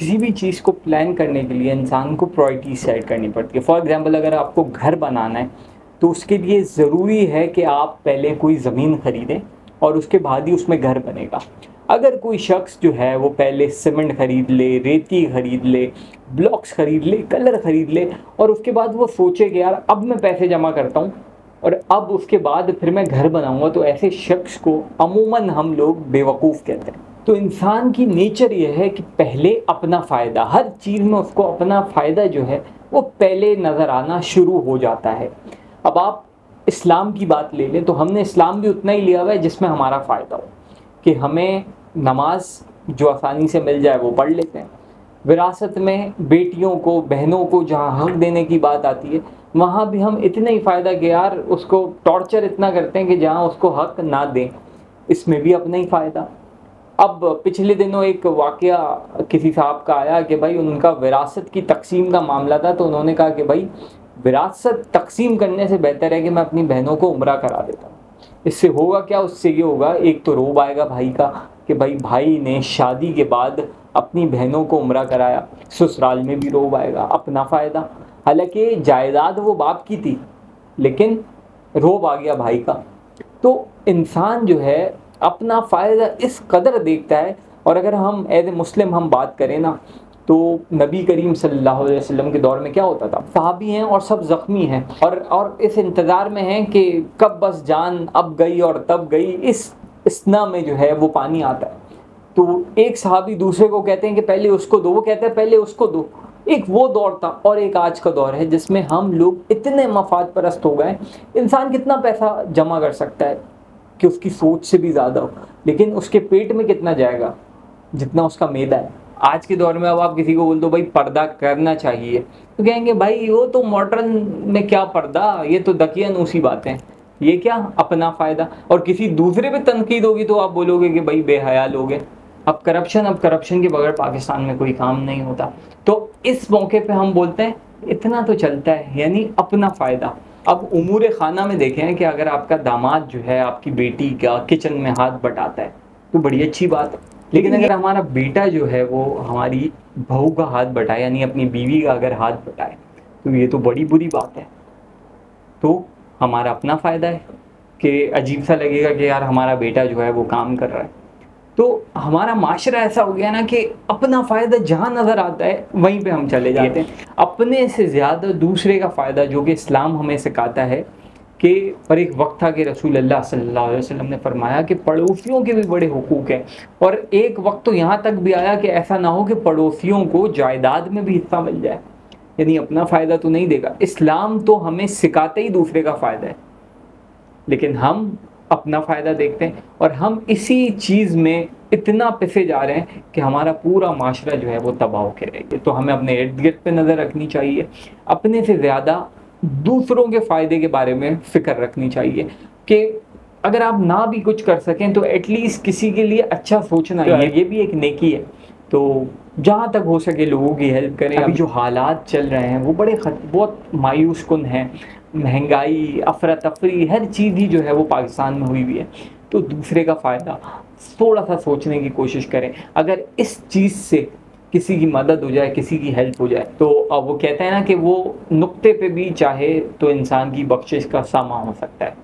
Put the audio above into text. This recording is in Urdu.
کسی بھی چیز کو پلان کرنے کے لیے انسان کو پرائرٹی سیٹ کرنی پڑتی ہے. فار ایگزامپل اگر آپ کو گھر بنانا ہے تو اس کے لیے ضروری ہے کہ آپ پہلے کوئی زمین خریدیں اور اس کے بعد ہی اس میں گھر بنے گا. اگر کوئی شخص جو ہے وہ پہلے سیمنٹ خرید لے, ریتی خرید لے, بلاکس خرید لے, کلر خرید لے اور اس کے بعد وہ سوچے کہ یار اب میں پیسے جمع کرتا ہوں اور اب اس کے بعد پھر میں گھر بناؤں گا, تو ایسے شخص کو عموماً ہم لوگ بیوقوف کہتے ہیں. تو انسان کی نیچر یہ ہے کہ پہلے اپنا فائدہ, ہر چیز میں اس کو اپنا فائدہ جو ہے وہ پہلے نظر آنا شروع ہو جاتا ہے. اب آپ اسلام کی بات لے لیں تو ہم نے اسلام بھی اتنا ہی لیا ہوا ہے جس میں ہمارا فائدہ ہو, کہ ہمیں نماز جو آسانی سے مل جائے وہ پڑھ لیتے ہیں. وراثت میں بیٹیوں کو, بہنوں کو جہاں حق دینے کی بات آتی ہے وہاں بھی ہم اتنا ہی فائدہ کہ یار اس کو ٹارچر اتنا کرتے ہیں کہ جہاں اس کو حق نہ دیں, اس میں بھی اپنا ہی فائدہ. اب پچھلے دنوں ایک واقعہ کسی صاحب کا آیا کہ بھائی ان کا وراثت کی تقسیم کا معاملہ تھا, تو انہوں نے کہا کہ بھائی وراثت تقسیم کرنے سے بہتر ہے کہ میں اپنی بہنوں کو عمرہ کرا دیتا ہوں. اس سے ہوگا کیا, اس سے یہ ہوگا ایک تو روب آئے گا بھائی کا کہ بھائی نے شادی کے بعد اپنی بہنوں کو عمرہ کرایا, سسرال میں بھی روب آئے گا, اپنا فائدہ. حالانکہ جائیداد وہ باپ کی تھی لیکن روب آ گیا بھائی کا. تو انسان جو ہے اپنا فائدہ اس قدر دیکھتا ہے. اور اگر ہم ایز اے مسلم ہم بات کریں نا تو نبی کریم صلی اللہ علیہ وسلم کے دور میں کیا ہوتا تھا, صحابی ہیں اور سب زخمی ہیں اور اس انتظار میں ہیں کہ کب بس جان اب گئی اور تب گئی, اس اسنا میں جو ہے وہ پانی آتا ہے. تو ایک صحابی دوسرے کو کہتے ہیں کہ پہلے اس کو دو, وہ کہتے ہیں پہلے اس کو دو. ایک وہ دور تھا اور ایک آج کا دور ہے جس میں ہم لوگ اتنے مفاد پرست ہو گئے. انسان کتنا پیسہ جمع کر سکتا ہے کہ اس کی سوچ سے بھی زیادہ ہو, لیکن اس کے پیٹ میں کتنا جائے گا جتنا اس کا معدہ ہے. آج کے دور میں اب آپ کسی کو بول دو بھائی پردہ کرنا چاہیے تو کہیں گے بھائی وہ تو ماڈرن میں کیا پردہ, یہ تو دقیانوسی باتیں, یہ کیا اپنا فائدہ. اور کسی دوسرے پہ تنقید ہوگی تو آپ بولو گے کہ بھائی بے حیا لوگ ہیں. اب کرپشن کے بغیر پاکستان میں کوئی کام نہیں ہوتا. تو اس موقع پہ ہم بولتے ہیں اتنا تو چلتا ہے, یعنی اپنا فائدہ. اب امور خانہ میں دیکھیں کہ اگر آپ کا داماد جو ہے آپ کی بیٹی کا کچن میں ہاتھ بٹاتا ہے تو بڑی اچھی بات ہے, لیکن اگر ہمارا بیٹا جو ہے وہ ہماری بہو کا ہاتھ بٹائے, یعنی اپنی بیوی کا اگر ہاتھ بٹائے, تو یہ تو بڑی بری بات ہے. تو ہمارا اپنا فائدہ ہے کہ عجیب سا لگے گا کہ یار ہمارا بیٹا جو ہے وہ کام کر رہا ہے. تو ہمارا معاشرہ ایسا ہو گیا نا کہ اپنا فائدہ جہاں نظر آتا ہے وہیں پہ ہم چلے جاتے ہیں, اپنے سے زیادہ دوسرے کا فائدہ, جو کہ اسلام ہمیں سکھاتا ہے کہ اور ایک وقت تھا کہ رسول اللہ صلی اللہ علیہ وسلم نے فرمایا کہ پڑوسیوں کے بھی بڑے حقوق ہیں. اور ایک وقت تو یہاں تک بھی آیا کہ ایسا نہ ہو کہ پڑوسیوں کو جائیداد میں بھی حصہ مل جائے, یعنی اپنا فائدہ تو نہیں دے گا. اسلام تو ہمیں سکھاتے ہی دوسرے کا فائدہ ہے, لیکن ہم اپنا فائدہ دیکھتے ہیں اور ہم اسی چیز میں اتنا پسے جا رہے ہیں کہ ہمارا پورا معاشرہ جو ہے وہ تباہ ہو کے رہے گا. تو ہمیں اپنے ارد گرد پہ نظر رکھنی چاہیے, اپنے سے زیادہ دوسروں کے فائدے کے بارے میں فکر رکھنی چاہیے کہ اگر آپ نہ بھی کچھ کر سکیں تو ایٹ لیسٹ کسی کے لیے اچھا سوچنا, یہ بھی ایک نیکی ہے. تو جہاں تک ہو سکے لوگوں کی ہیلپ کریں. ابھی جو حالات چل رہے ہیں وہ بہت مایوس کن ہیں, مہنگائی, افراتفری, ہر چیز ہی جو ہے وہ پاکستان میں ہوئی ہے. تو دوسرے کا فائدہ تھوڑا سا سوچنے کی کوشش کریں. اگر اس چیز سے کسی کی مدد ہو جائے, کسی کی ہیلپ ہو جائے, تو وہ کہتے ہیں نا کہ وہ نقطے پہ بھی چاہے تو انسان کی بخشش کا سامان ہو سکتا ہے.